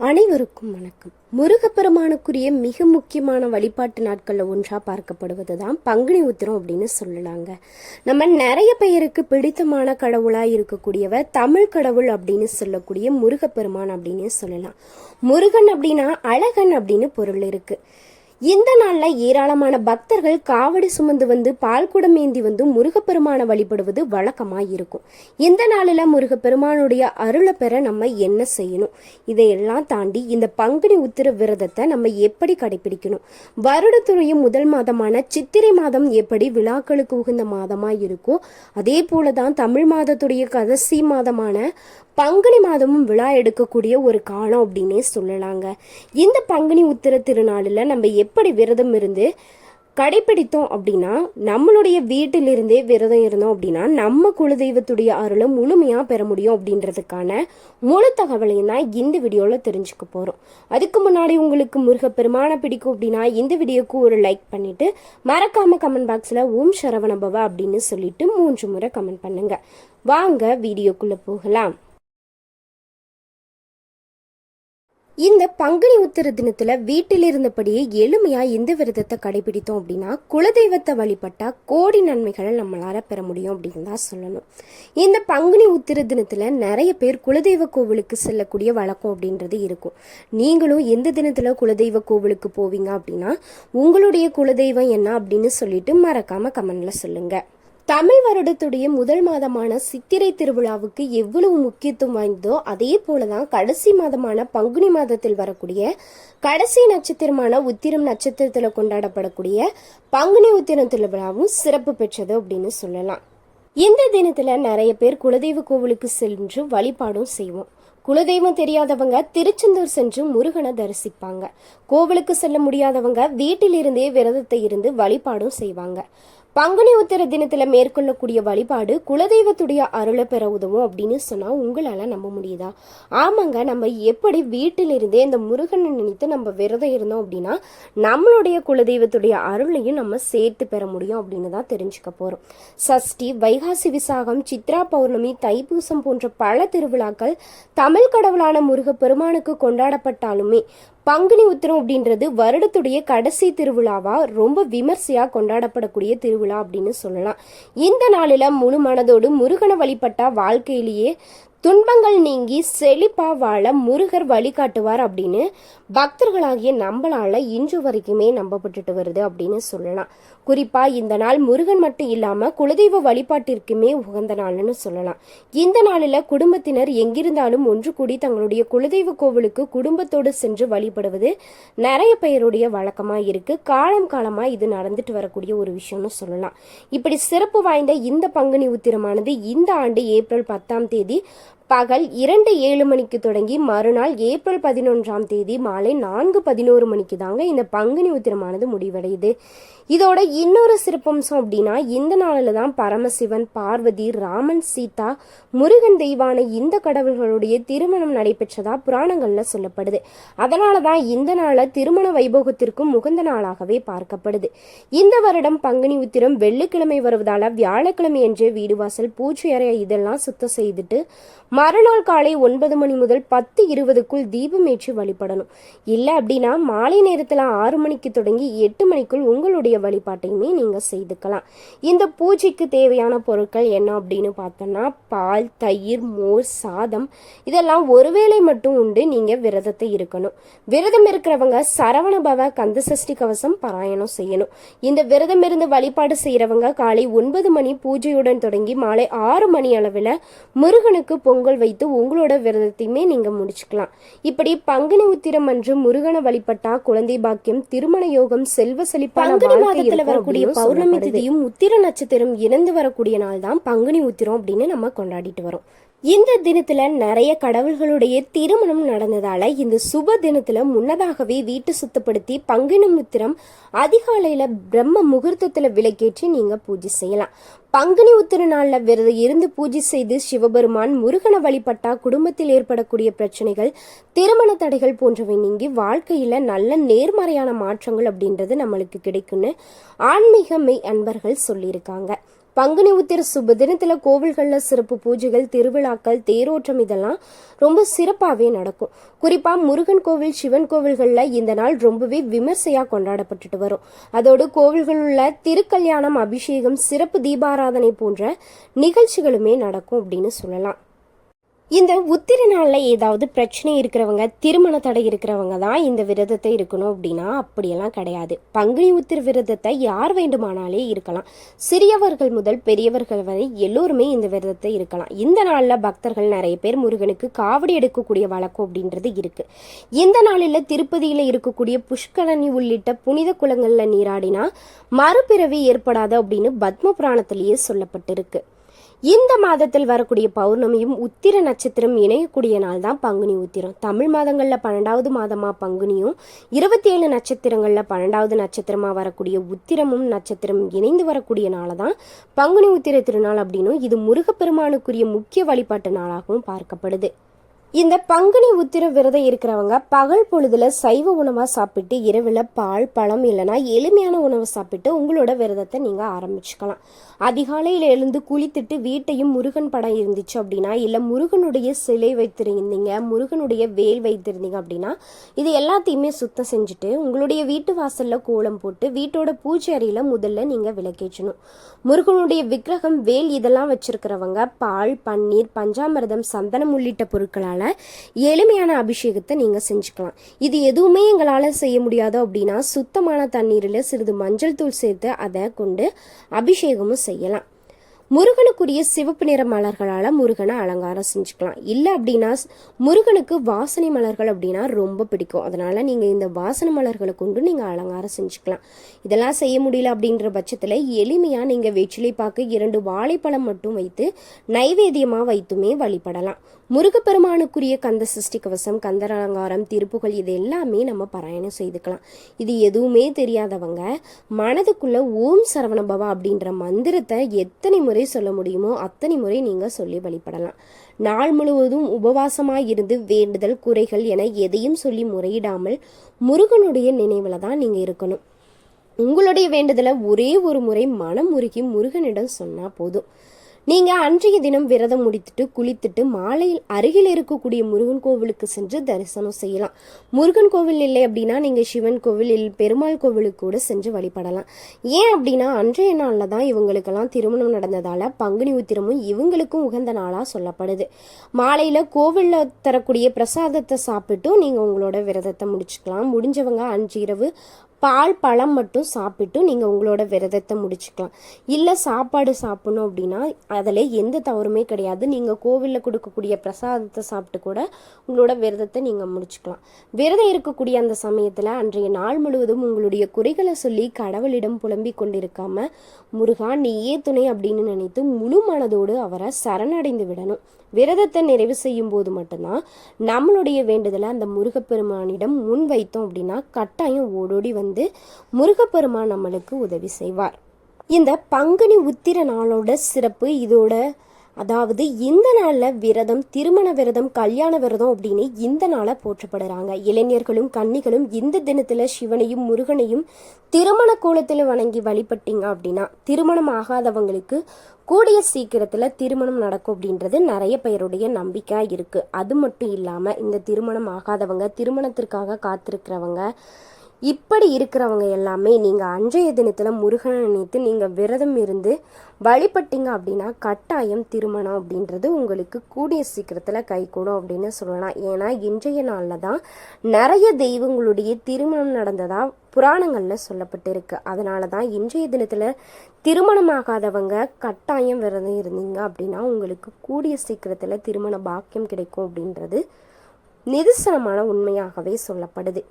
அனைவருக்கும் வணக்கம். முருகப்பெருமானுக்குரிய மிக முக்கியமான வழிபாட்டு நாட்களில் ஒன்றாக பார்க்கப்படுவது தான் பங்குனி உத்திரம் அப்படின்னு சொல்லலாங்க. நம்ம நிறைய பேருக்கு பிடித்தமான கடவுளாக இருக்கக்கூடியவர் தமிழ் கடவுள் அப்படின்னு சொல்லக்கூடிய முருகப்பெருமான் அப்படின்னு சொல்லலாம். முருகன் அப்படின்னா அழகன் அப்படின்னு பொருள் இருக்கு. இந்த நாளில் ஏராளமான பக்தர்கள் காவடி சுமந்து வந்து பால்குடம் ஏந்தி வந்து முருகப்பெருமானை வழிபடுவது வழக்கமாக இருக்கும். இந்த நாளில் முருகப்பெருமானுடைய அருளை பெற நம்ம என்ன செய்யணும், இதையெல்லாம் தாண்டி இந்த பங்குனி உத்திர விரதத்தை நம்ம எப்படி கடைபிடிக்கணும், வருடத்துடைய முதல் மாதமான சித்திரை மாதம் எப்படி விழாக்களுக்கு உகந்த மாதமாக இருக்கோ அதே போல தான் தமிழ் மாதத்துடைய கடைசி மாதமான பங்குனி மாதமும் விழா எடுக்கக்கூடிய ஒரு காலம் அப்படின்னே சொல்லலாங்க. இந்த பங்குனி உத்திர திருநாளில் நம்ம எப்படி விரதம் இருந்து கடைபிடித்தோம் அப்படின்னா, நம்மளுடைய வீட்டிலிருந்தே விரதம் இருந்தோம் அப்படின்னா நம்ம குலதெய்வத்துடைய அருளை முழுமையாக பெற முடியும் அப்படின்றதுக்கான முழு தகவலையும் தான் இந்த வீடியோவில் தெரிஞ்சுக்க போகிறோம். அதுக்கு முன்னாடி உங்களுக்கு முருகப்பெருமானை பிடிக்கும் அப்படின்னா இந்த வீடியோக்கு ஒரு லைக் பண்ணிட்டு மறக்காம கமெண்ட் பாக்ஸில் ஓம் சரவணபவா அப்படின்னு சொல்லிட்டு 3 முறை கமெண்ட் பண்ணுங்க. வாங்க வீடியோக்குள்ளே போகலாம். இந்த பங்குனி உத்திர தினத்துல வீட்டில் இருந்தபடியே எளிமையா இந்த விரதத்தை கடைபிடித்தோம் அப்படின்னா குலதெய்வத்தை வழிபட்டா கோடி நன்மைகளை நம்மளால பெற முடியும் அப்படின்னு தான் சொல்லணும். இந்த பங்குனி உத்திர தினத்துல நிறைய பேர் குலதெய்வ கோவிலுக்கு செல்லக்கூடிய வழக்கம் அப்படின்றது இருக்கும். நீங்களும் எந்த தினத்துல குலதெய்வ கோவிலுக்கு போவீங்க அப்படின்னா உங்களுடைய குலதெய்வம் என்ன அப்படின்னு சொல்லிட்டு மறக்காம கமெண்ட்ல சொல்லுங்க. தமிழ் வருடத்துடைய முதல் மாதமான சித்திரை திருவிழாவுக்கு எவ்வளவு முக்கியத்துவம் வாய்ந்ததோ அதே போலதான் கடைசி மாதமான பங்குனி மாதத்தில் வரக்கூடிய கடைசி நட்சத்திரமான உத்திரம் நட்சத்திரத்துல கொண்டாடப்படக்கூடிய பங்குனி உத்திரம் திருவிழாவும் சிறப்பு பெற்றது அப்படின்னு சொல்லலாம். இந்த தினத்துல நிறைய பேர் குலதெய்வ கோவிலுக்கு சென்று வழிபாடும் செய்வோம். குலதெய்வம் தெரியாதவங்க திருச்செந்தூர் சென்று முருகனை தரிசிப்பாங்க. கோவிலுக்கு செல்ல முடியாதவங்க வீட்டிலிருந்தே விரதத்தை இருந்து வழிபாடும் செய்வாங்க. பங்குனி உத்திர தினத்துல மேற்கொள்ளக்கூடிய வழிபாடு குலதெய்வத்துடைய அருளை பெற உதவும் அப்படின்னு சொன்னா உங்களால நம்ப முடியுதா? ஆமாங்க, நம்ம எப்படி வீட்டிலிருந்தே இந்த முருகனை நினைத்து நம்ம விரதம் இருந்தோம் அப்படின்னா நம்மளுடைய குலதெய்வத்துடைய அருளையும் நம்ம சேர்த்து பெற முடியும் அப்படின்னு தான் தெரிஞ்சுக்க போறோம். சஷ்டி, வைகாசி விசாகம், சித்ரா பௌர்ணமி, தைப்பூசம் போன்ற பல திருவிழாக்கள் தமிழ் கடவுளான முருகப்பெருமானுக்கு கொண்டாடப்பட்டாலுமே பங்குனி உத்திரம் அப்படின்றது வருடத்துடைய கடைசி திருவிழாவா ரொம்ப விமர்சையா கொண்டாடப்படக்கூடிய திருவிழா அப்படின்னு சொல்லலாம். இந்த நாளில முழு மனதோடு முருகனை வழிபட்டா வாழ்க்கையிலேயே துன்பங்கள் நீங்கி செழிப்பா வாழ முருகர் வழிகாட்டுவார் அப்படின்னு பக்தர்களாகிய நம்மளால இன்று வரைக்குமே நம்பப்பட்டுட்டு வருது அப்படின்னு சொல்லலாம். குறிப்பா இந்த நாள் முருகன் மட்டும் இல்லாம குலதெய்வ வழிபாட்டிற்குமே உகந்த நாள்னு சொல்லலாம். இந்த நாளில் குடும்பத்தினர் எங்கிருந்தாலும் ஒன்று கூடி தங்களுடைய குலதெய்வ கோவிலுக்கு குடும்பத்தோடு சென்று வழிபடுவது நிறைய பேருடைய வழக்கமா இருக்கு. காலம் காலமா இது நடந்துட்டு வரக்கூடிய ஒரு விஷயம்னு சொல்லலாம். இப்படி சிறப்பு வாய்ந்த இந்த பங்குனி உத்திரமானது இந்த ஆண்டு ஏப்ரல் 10ஆம் தேதி பகல் 2:07 மணிக்கு தொடங்கி மறுநாள் ஏப்ரல் 11ஆம் தேதி மாலை 4:11 மணிக்கு தாங்க இந்த பங்குனி உத்திரமானது முடிவடையுது. இதோட இன்னொரு சிறப்பம்சம் அப்படின்னா இந்த நாளில் தான் பரமசிவன், பார்வதி, ராமன், சீதா, முருகன் தெய்வான இந்த கடவுள்களுடைய திருமணம் நடைபெற்றதா புராணங்கள்ல சொல்லப்படுது. அதனால தான் இந்த நாளை திருமண வைபோகத்திற்கும் உகந்த நாளாகவே பார்க்கப்படுது. இந்த வருடம் பங்குனி உத்திரம் வெள்ளிக்கிழமை வருவதால வியாழக்கிழமை என்று வீடு வாசல், பூஜை அறை இதெல்லாம் சுத்தம் செய்துட்டு மறுநாள் காலை 9 மணி முதல் 10:20க்குள் தீபம் ஏற்றி வழிபடணும். இல்லை அப்படின்னா மாலை நேரத்தில் 6 மணிக்கு தொடங்கி 8 மணிக்குள் உங்களுடைய வழிபாட்டையுமே நீங்கள் செய்துக்கலாம். இந்த பூஜைக்கு தேவையான பொருட்கள் என்ன அப்படின்னு பார்த்தோம்னா பால், தயிர், மோர், சாதம் இதெல்லாம் ஒருவேளை மட்டும் உண்டு. நீங்கள் விரதத்தை இருக்கணும். விரதம் இருக்கிறவங்க சரவணபவ கந்தசஷ்டி கவசம் பாராயணம் செய்யணும். இந்த விரதம் இருந்து வழிபாடு செய்கிறவங்க காலை 9 மணி பூஜையுடன் தொடங்கி மாலை 6 மணி அளவில் முருகனுக்கு பொங்கல் வைத்து உங்களோட விரதத்தையுமே நீங்க முடிச்சுக்கலாம். இப்படி பங்குனி உத்திரம் அன்று முருகனை வழிபட்டா குழந்தை பாக்கியம், திருமண யோகம், செல்வ செழிப்பான மாதத்துல வரக்கூடிய பௌர்ணமி திதியும் உத்திர நட்சத்திரம் இணைந்து வரக்கூடிய நாள் தான் பங்குனி உத்திரம் அப்படின்னு நம்ம கொண்டாடிட்டு வரோம். இந்த தினத்துல நிறைய கடவுள்களுடைய திருமணம் நடந்ததால இந்த சுப தினத்துல முன்னதாகவே வீட்டு சுத்தப்படுத்தி பங்குனி உத்திரம் அதிகாலையில பிரம்ம முகூர்த்தத்துல விளக்கேற்றி நீங்க பூஜை செய்யலாம். பங்குனி உத்திர நாள்ல விரதம் இருந்து பூஜை செய்து சிவபெருமான் முருகனை வழிபட்டா குடும்பத்தில் ஏற்படக்கூடிய பிரச்சனைகள், திருமண தடைகள் போன்றவை நீங்கி வாழ்க்கையில நல்ல நேர்மறையான மாற்றங்கள் அப்படின்றது நம்மளுக்கு கிடைக்கும்னு ஆன்மீக மெய் அன்பர்கள் சொல்லியிருக்காங்க. பங்குனி உத்திர சுப தினத்துல கோவில்களில் சிறப்பு பூஜைகள், திருவிழாக்கள், தேரோட்டம் இதெல்லாம் ரொம்ப சிறப்பாகவே நடக்கும். குறிப்பா முருகன் கோவில், சிவன் கோவில்களில் இந்த நாள் ரொம்பவே விமர்சையா கொண்டாடப்பட்டுட்டு வரும். அதோடு கோவில்கள் உள்ள திருக்கல்யாணம், அபிஷேகம், சிறப்பு தீபாராதனை போன்ற நிகழ்ச்சிகளுமே நடக்கும் அப்படின்னு சொல்லலாம். இந்த உத்திர நாளில் ஏதாவது பிரச்சனை இருக்கிறவங்க, திருமண தடை இருக்கிறவங்க தான் இந்த விரதத்தை இருக்கணும் அப்படின்னா அப்படியெல்லாம் கிடையாது. பங்குனி உத்திர விரதத்தை யார் வேண்டுமானாலே இருக்கலாம். சிறியவர்கள் முதல் பெரியவர்கள் வரை எல்லோருமே இந்த விரதத்தை இருக்கலாம். இந்த நாளில் பக்தர்கள் நிறைய பேர் முருகனுக்கு காவடி எடுக்கக்கூடிய வழக்கம் அப்படின்றது இருக்கு. இந்த நாளில் திருப்பதியில் இருக்கக்கூடிய புஷ்கரணி உள்ளிட்ட புனித குளங்களில் நீராடினா மறுபிறவி ஏற்படாது அப்படின்னு பத்ம புராணத்திலேயே சொல்லப்பட்டிருக்கு. இந்த மாதத்தில் வரக்கூடிய பௌர்ணமியும் உத்திர நட்சத்திரம் இணையக்கூடிய நாள் தான் பங்குனி உத்திரம். தமிழ் மாதங்களில் 12வது மாதமா பங்குனியும், 27 நட்சத்திரங்களில் 12வது நட்சத்திரமா வரக்கூடிய உத்திரமும் நட்சத்திரம் இணைந்து வரக்கூடிய நாளை தான் பங்குனி உத்திர திருநாள் அப்படின்னும், இது முருகப்பெருமானுக்குரிய முக்கிய வழிபாட்டு நாளாகவும் பார்க்கப்படுது. இந்த பங்குனி உத்திர விரதம் இருக்கிறவங்க பகல் பொழுதுல சைவ உணவா சாப்பிட்டு இரவுல பால், பழம் இல்லைன்னா எளிமையான உணவை சாப்பிட்டு உங்களோட விரதத்தை நீங்க ஆரம்பிச்சுக்கலாம். அதிகாலையில எழுந்து குளித்துட்டு வீட்டையும் முருகன் படம் இருந்துச்சு அப்படின்னா, இல்லை முருகனுடைய சிலை வைத்திருந்தீங்க, முருகனுடைய வேல் வைத்திருந்தீங்க அப்படின்னா, இது எல்லாத்தையுமே சுத்தம் செஞ்சுட்டு உங்களுடைய வீட்டு வாசல்ல கோலம் போட்டு வீட்டோட பூஜை அறையில முதல்ல நீங்க விளக்கேற்றணும். முருகனுடைய விக்கிரகம், வேல் இதெல்லாம் வச்சிருக்கிறவங்க பால், பன்னீர், பஞ்சாமிர்தம், சந்தனம் உள்ளிட்ட பொருட்களால் எளிமையான அபிஷேகத்தை நீங்க செஞ்சுக்கலாம். இது எதுவுமே எங்களால் செய்ய முடியாது அப்படின்னா சுத்தமான தண்ணீரில் சிறிது மஞ்சள் தூள் சேர்த்து அதை கொண்டு அபிஷேகமும் செய்யலாம். முருகனுக்குரிய சிவப்பு நிற மலர்களால் முருகனை அலங்காரம் செஞ்சுக்கலாம். இல்லை அப்படின்னா முருகனுக்கு வாசனை மலர்கள் அப்படின்னா ரொம்ப பிடிக்கும். அதனால நீங்கள் இந்த வாசனை மலர்களை கொண்டு நீங்கள் அலங்காரம் செஞ்சுக்கலாம். இதெல்லாம் செய்ய முடியல அப்படின்ற பட்சத்தில் எளிமையாக நீங்கள் வெற்றிலை பாக்கு 2 வாழைப்பழம் மட்டும் வைத்து நைவேத்தியமாக வைத்துமே வழிபடலாம். முருகப்பெருமானுக்குரிய கந்த சஷ்டி கவசம், கந்தர் அலங்காரம், திருப்புகள் இது எல்லாமே நம்ம பாராயணம் செய்துக்கலாம். இது எதுவுமே தெரியாதவங்க மனதுக்குள்ள ஓம் சரவணபவா அப்படின்ற மந்திரத்தை எத்தனை முறை சொல்ல முடியுமோ அத்தனை முறை நீங்க சொல்லி வழிபடலாம். நாள் முழுவதும் உபவாசமாய் இருந்து வேண்டுதல், குறைகள் என எதையும் சொல்லி முறையிடாமல் முருகனுடைய நினைவுல தான் நீங்க இருக்கணும். உங்களுடைய வேண்டுதலை ஒரே ஒரு முறை மனம் உருகி முருகனிடம் சொன்னா போதும். நீங்க அன்றைய தினம் விரதம் முடித்துட்டு குளித்துட்டு மாலையில் அருகில் இருக்கக்கூடிய முருகன் கோவிலுக்கு சென்று தரிசனம் செய்யலாம். முருகன் கோவில் இல்லை அப்படின்னா நீங்க சிவன் கோவில், பெருமாள் கோவிலுக்கு கூட சென்று வழிபடலாம். ஏன் அப்படின்னா அன்றைய நாள்ல தான் இவங்களுக்கெல்லாம் திருமணம் நடந்ததால பங்குனி உத்திரமும் இவங்களுக்கும் உகந்த நாளா சொல்லப்படுது. மாலையில கோவில்ல தரக்கூடிய பிரசாதத்தை சாப்பிட்டும் நீங்க உங்களோட விரதத்தை முடிச்சுக்கலாம். முடிஞ்சவங்க அன்று இரவு பால், பழம் மட்டும் சாப்பிட்டு நீங்கள் உங்களோட விரதத்தை முடிச்சுக்கலாம். இல்லை சாப்பாடு சாப்பிடணும் அப்படின்னா அதில் எந்த தவறுமே கிடையாது. நீங்கள் கோவிலில் கொடுக்கக்கூடிய பிரசாதத்தை சாப்பிட்டு கூட உங்களோட விரதத்தை நீங்கள் முடிச்சுக்கலாம். விரதம் இருக்கக்கூடிய அந்த சமயத்தில் அன்றைய நாள் முழுவதும் உங்களுடைய குறைகளை சொல்லி கடவுளிடம் புலம்பிக் கொண்டிருக்காம முருகா நீயே துணை அப்படின்னு நினைத்து முழு மனதோடு அவரை சரணடைந்து விடணும். விரதத்தை நிறைவு செய்யும் போது மட்டும்தான் நம்மளுடைய வேண்டுதலை அந்த முருகப்பெருமானிடம் முன் வைத்தோம் அப்படின்னா கட்டாயம் ஓடோடி வந்து முருகப்பெருமான் நம்மளுக்கு உதவி செய்வார். இந்த பங்குனி உத்திர நாளோட சிறப்பு இதோட, அதாவது இந்த நாளில் விரதம், திருமண விரதம், கல்யாண விரதம் அப்படின்னு இந்த நாளை போற்றப்படுறாங்க. இளைஞர்களும் கன்னிகளும் இந்த தினத்தில் சிவனையும் முருகனையும் திருமண கோலத்தில் வணங்கி வழிபட்டீங்க அப்படின்னா திருமணம் ஆகாதவங்களுக்கு கூடிய சீக்கிரத்தில் திருமணம் நடக்கும் அப்படின்றது நிறைய பேருடைய நம்பிக்கை இருக்கு. அது மட்டும் இல்லாமல் இந்த திருமணம் ஆகாதவங்க, திருமணத்திற்காக காத்திருக்கிறவங்க, இப்படி இருக்கிறவங்க எல்லாமே நீங்கள் அன்றைய தினத்தில் முருகனை நினைத்து நீங்கள் விரதம் இருந்து வழிபட்டீங்க அப்படின்னா கட்டாயம் திருமணம் அப்படின்றது உங்களுக்கு கூடிய சீக்கிரத்தில் கைகூடும் அப்படின்னு சொல்லலாம். ஏன்னா இன்றைய நாளில் தான் நிறைய தெய்வங்களுடைய திருமணம் நடந்ததா புராணங்களில் சொல்லப்பட்டிருக்கு. அதனால தான் இன்றைய தினத்தில் திருமணமாகாதவங்க கட்டாயம் விரதம் இருந்தீங்க அப்படின்னா உங்களுக்கு கூடிய சீக்கிரத்தில் திருமண பாக்கியம் கிடைக்கும் அப்படின்றது நிதர்சனமான உண்மையாகவே சொல்லப்படுது.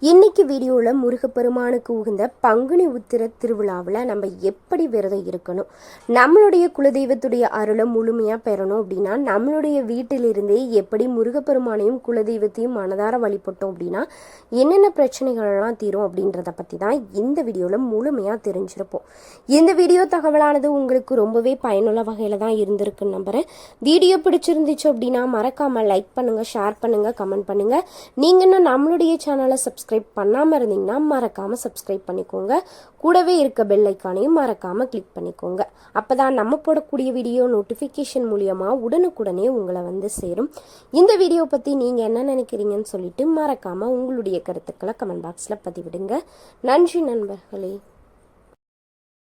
இன்னைக்கு வீடியோவில் முருகப்பெருமானுக்கு உகந்த பங்குனி உத்திர திருவிழாவில் நம்ம எப்படி விரதம் இருக்கணும், நம்மளுடைய குலதெய்வத்துடைய அருளை முழுமையாக பெறணும் அப்படின்னா நம்மளுடைய வீட்டிலிருந்தே எப்படி முருகப்பெருமானையும் குலதெய்வத்தையும் மனதார வழிபட்டோம் அப்படின்னா என்னென்ன பிரச்சனைகள்லாம் தீரும் அப்படின்றத பற்றி தான் இந்த வீடியோவில் முழுமையாக தெரிஞ்சிருப்போம். இந்த வீடியோ தகவலானது உங்களுக்கு ரொம்பவே பயனுள்ள வகையில் தான் இருந்திருக்குன்னு நம்புகிறேன். வீடியோ பிடிச்சிருந்துச்சு அப்படின்னா மறக்காமல் லைக் பண்ணுங்கள், ஷேர் பண்ணுங்கள், கமெண்ட் பண்ணுங்கள். நீங்கள் இன்னும் நம்மளுடைய சேனலை சப்ஸ்கிரைப் பண்ணாமல் இருந்தீங்கன்னா மறக்காமல் சப்ஸ்கிரைப் பண்ணிக்கோங்க. கூடவே இருக்க பெல் ஐக்கானையும் மறக்காமல் கிளிக் பண்ணிக்கோங்க. அப்போ தான் நம்ம போடக்கூடிய வீடியோ நோட்டிஃபிகேஷன் மூலியமாக உடனுக்குடனே உங்களை வந்து சேரும். இந்த வீடியோ பற்றி நீங்கள் என்ன நினைக்கிறீங்கன்னு சொல்லிட்டு மறக்காமல் உங்களுடைய கருத்துக்களை கமெண்ட் பாக்ஸில் பதிவிடுங்க. நன்றி நண்பர்களே.